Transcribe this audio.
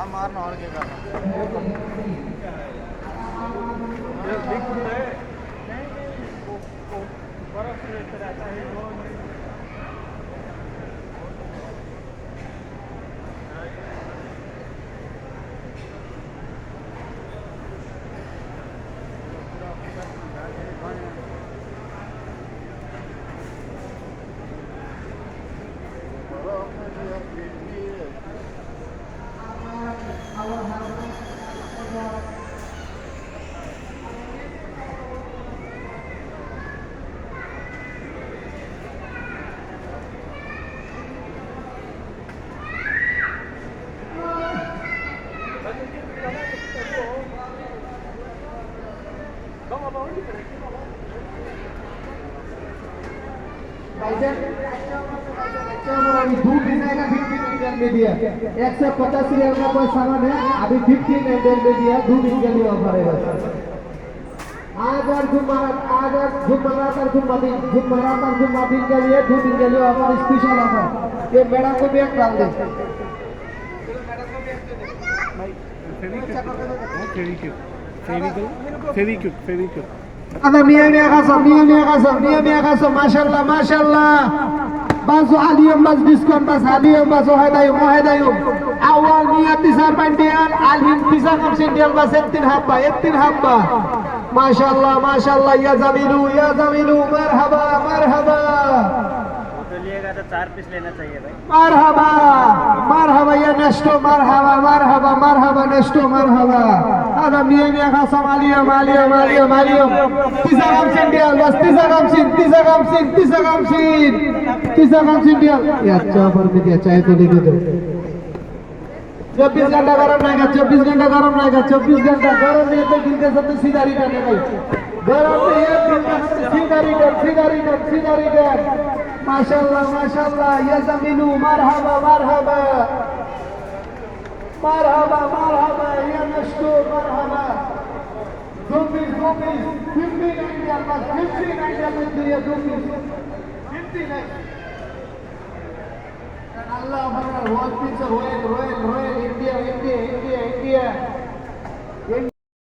मारना और क्या करना बर्फ रहता है वो दूध डिजाइन 15 में दिया 150 रियल का कोई सामान है अभी 15 एमएल में दिया दूध इनके लिए ऑफर है बस आज और जुम्मन के लिए दूध इनके लिए ऑफर स्पेशल ऑफर ये मैडम को भी एक डाल दे Fevikwik ada mia kasam masyaallah bazu aliyum bas diskon bas aliyum bas wahidayum awal niat tisar pandian alhim bisa kamsin dial bas ettin habba masyaallah ya zamilu marhaba तो लिएगा तो 4 piece लेना चाहिए भाई marhaba ya nesto marhaba nesto marhaba ada mia kasam aliyum tisa kamsin dial ya coba dia चाहे तो लिख दो 24 घंटा गरम रहेगा 24 घंटा गरम नहीं तो दिल के साथ सीधा रिटर्न है भाई गरम नहीं है दिल के साथ सीधा रिटर्न माशाल्लाह या ज़मीनु मरहबा या नश्तो मरहबा दो पीस 15 इंडिया बस 15 इंडिया में दिया 2 piece 15 Allah Akbar, one piece of Royal, India.